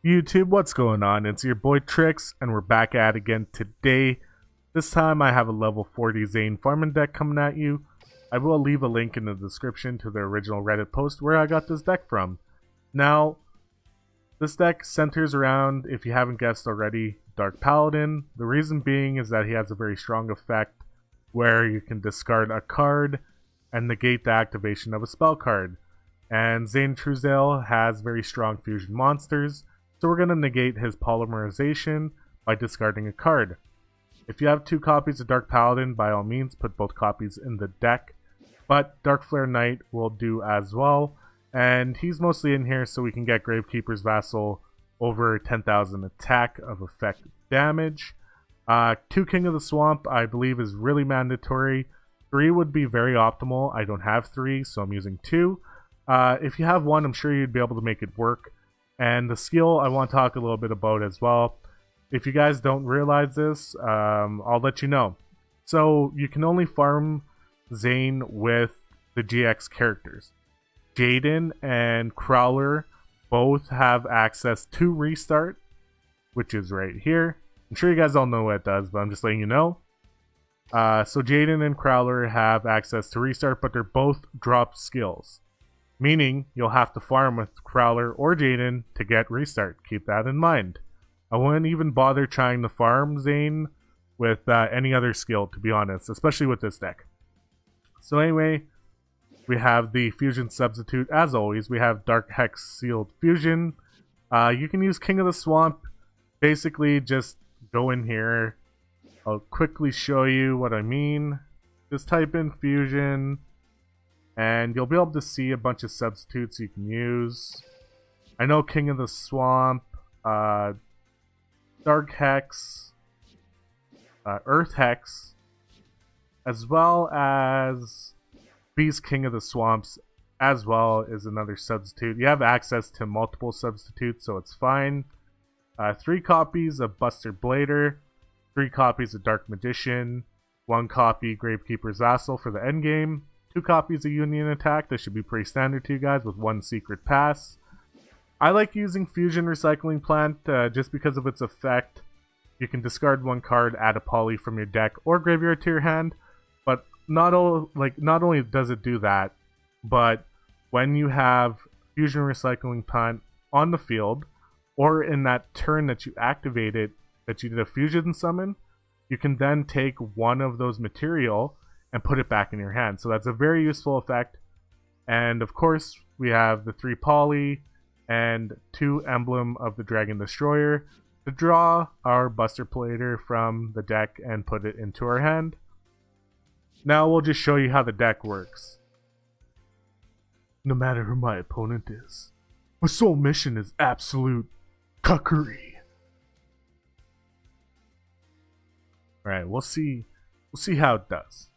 YouTube, what's going on? It's your boy Trix, and we're back at it again today. This time I have a level 40 Zane farming deck coming at you. I will leave a link in the description to the original Reddit post where I got this deck from. Now, this deck centers around, if you haven't guessed already, Dark Paladin. The reason being is that he has a very strong effect where you can discard a card and negate the activation of a spell card. And Zane Truesdale has very strong fusion monsters, so we're going to negate his polymerization by discarding a card. If you have 2 copies of Dark Paladin, by all means put both copies in the deck, but Dark Flare Knight will do as well, and he's mostly in here so we can get Gravekeeper's Vassal over 10,000 attack of effect damage. 2 King of the Swamp I believe is really mandatory. 3 would be very optimal. I don't have 3, so I'm using 2. If you have 1, I'm sure you'd be able to make it work. And the skill I want to talk a little bit about as well. If you guys don't realize this, I'll let you know. So you can only farm Zane with the GX characters. Jaden and Crowler both have access to Restart, which is right here. I'm sure you guys all know what it does, but I'm just letting you know. So Jaden and Crowler have access to Restart, but they're both drop skills. Meaning, you'll have to farm with Crowler or Jaden to get Restart. Keep that in mind. I wouldn't even bother trying to farm Zane with any other skill, to be honest, especially with this deck. So anyway, we have the Fusion substitute. As always, we have Dark Hex Sealed Fusion. You can use King of the Swamp. Basically, just go in here. I'll quickly show you what I mean. Just type in Fusion, and you'll be able to see a bunch of substitutes you can use. I know King of the Swamp, Dark Hex, Earth Hex, as well as Beast King of the Swamps as well is another substitute. You have access to multiple substitutes, so it's fine. 3 copies of Buster Blader, 3 copies of Dark Magician, 1 copy Gravekeeper's Vassal for the endgame, 2 copies of Union Attack. This should be pretty standard to you guys with 1 Secret Pass. I like using Fusion Recycling Plant just because of its effect. You can discard 1 card, add a poly from your deck or graveyard to your hand, but not only does it do that, but when you have Fusion Recycling Plant on the field, or in that turn that you activate it, that you did a Fusion Summon, you can then take 1 of those material and put it back in your hand. So that's a very useful effect. And of course, we have the 3 poly and 2 emblem of the Dragon Destroyer to draw our Buster Blader from the deck and put it into our hand. Now we'll just show you how the deck works. No matter who my opponent is, my sole mission is absolute cuckery. Alright, we'll see how it does.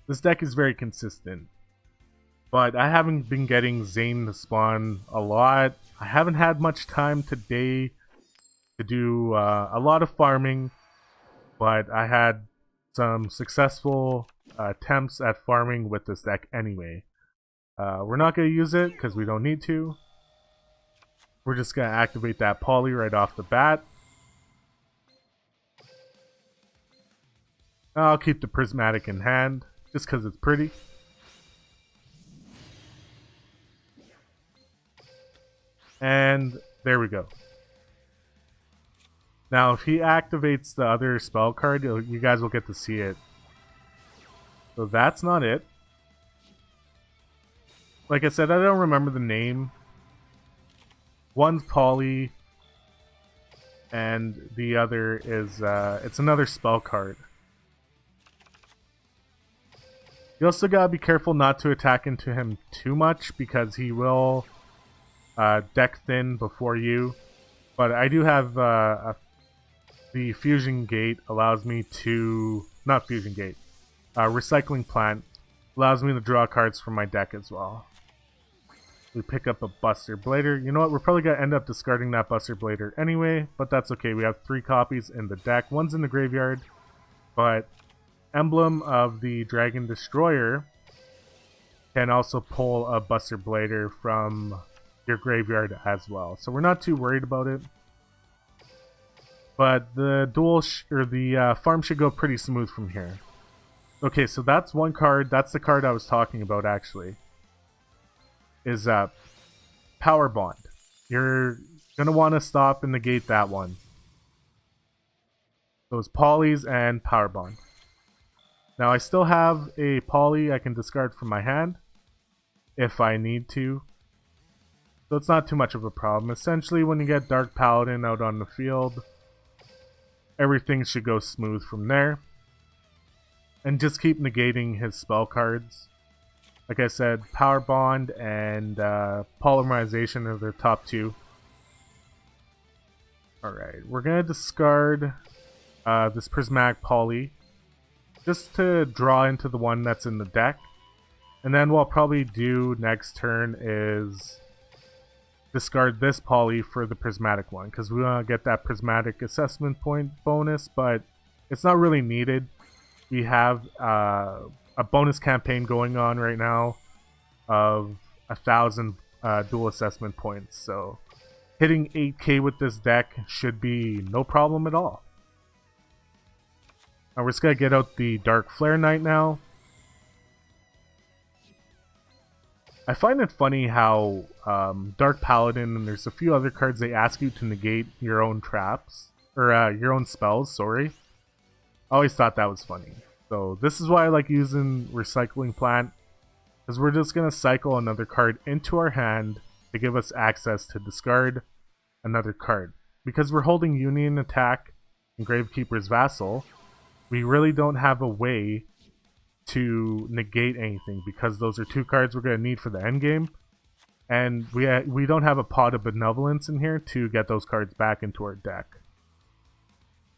This deck is very consistent, but I haven't been getting Zane to spawn a lot. I haven't had much time today to do a lot of farming, but I had some successful attempts at farming with this deck anyway. We're not going to use it because we don't need to. We're just going to activate that poly right off the bat. I'll keep the prismatic in hand just because it's pretty. And there we go. Now if he activates the other spell card, you guys will get to see it. So that's not it. Like I said, I don't remember the name. One's poly, and the other is it's another spell card. You also gotta be careful not to attack into him too much because he will deck thin before you. But I do have the Fusion Gate allows me to... not Fusion Gate. Recycling Plant allows me to draw cards from my deck as well. We pick up a Buster Blader. You know what? We're probably going to end up discarding that Buster Blader anyway, but that's okay. We have 3 copies in the deck. 1's in the graveyard, but Emblem of the Dragon Destroyer can also pull a Buster Blader from your graveyard as well. So we're not too worried about it. But the farm should go pretty smooth from here. Okay, so that's one card. That's the card I was talking about actually. Is Power Bond. You're gonna want to stop and negate that one. Those polys and Power Bond. Now I still have a poly I can discard from my hand if I need to. So it's not too much of a problem. Essentially, when you get Dark Paladin out on the field, everything should go smooth from there. And just keep negating his spell cards. Like I said, Power Bond and Polymerization are their top two. Alright, we're going to discard this Prismatic Poly just to draw into the one that's in the deck. And then what I'll probably do next turn is discard this Poly for the Prismatic one, because we want to get that Prismatic assessment point bonus, but it's not really needed. We have a bonus campaign going on right now of 1,000 dual assessment points, so hitting 8k with this deck should be no problem at all. Now we're just going to get out the Dark Flare Knight now. I find it funny how Dark Paladin, and there's a few other cards, they ask you to negate your own traps, or your own spells, sorry. I always thought that was funny. So this is why I like using Recycling Plant, because we're just going to cycle another card into our hand to give us access to discard another card. Because we're holding Union Attack and Gravekeeper's Vassal, we really don't have a way to negate anything, because those are two cards we're going to need for the endgame. And we don't have a Pot of Benevolence in here to get those cards back into our deck.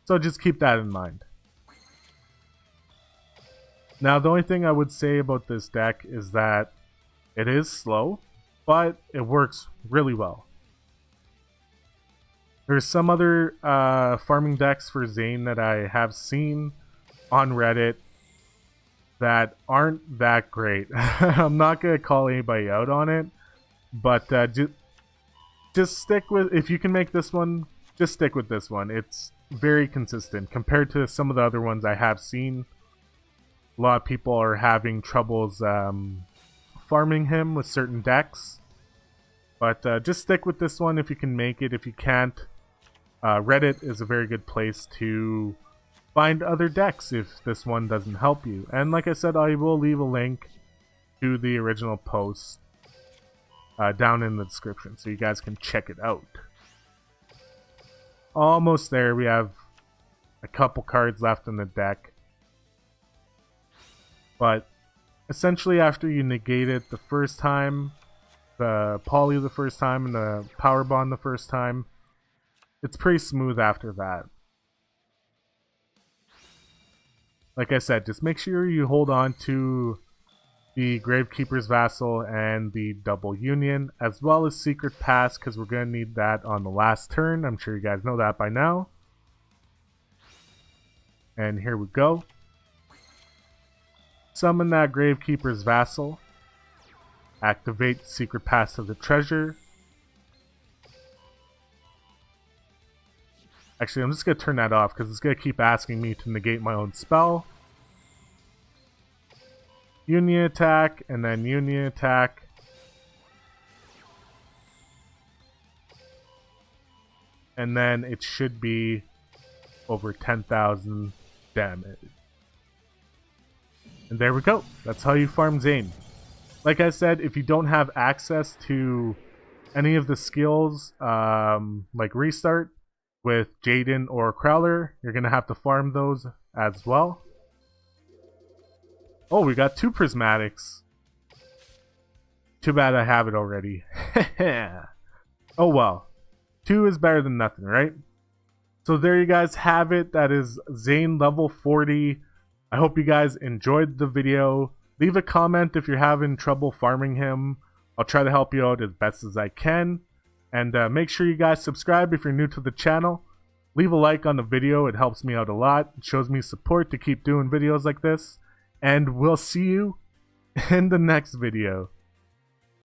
So just keep that in mind. Now, the only thing I would say about this deck is that it is slow, but it works really well. There's some other farming decks for Zane that I have seen on Reddit that aren't that great. I'm not going to call anybody out on it, but just stick with, if you can make this one, just stick with this one. It's very consistent compared to some of the other ones I have seen. A lot of people are having troubles farming him with certain decks. But just stick with this one if you can make it. If you can't, Reddit is a very good place to find other decks if this one doesn't help you. And like I said, I will leave a link to the original post down in the description so you guys can check it out. Almost there. We have a couple cards left in the deck. But essentially, after you negate it the first time, the Poly the first time, and the Power Bond the first time, it's pretty smooth after that. Like I said, just make sure you hold on to the Gravekeeper's Vassal and the Double Union, as well as Secret Pass, because we're going to need that on the last turn. I'm sure you guys know that by now. And here we go. Summon that Gravekeeper's Vassal. Activate Secret Pass of the Treasure. Actually, I'm just going to turn that off because it's going to keep asking me to negate my own spell. Union Attack, and then Union Attack. And then it should be over 10,000 damage. And there we go. That's how you farm Zane. Like I said, if you don't have access to any of the skills, like Restart with Jaden or Crowler, you're going to have to farm those as well. Oh, we got two Prismatics. Too bad I have it already. Oh well. 2 is better than nothing, right? So there you guys have it. That is Zane level 40. I hope you guys enjoyed the video. Leave a comment if you're having trouble farming him. I'll try to help you out as best as I can. And make sure you guys subscribe if you're new to the channel. Leave a like on the video. It helps me out a lot. It shows me support to keep doing videos like this. And we'll see you in the next video.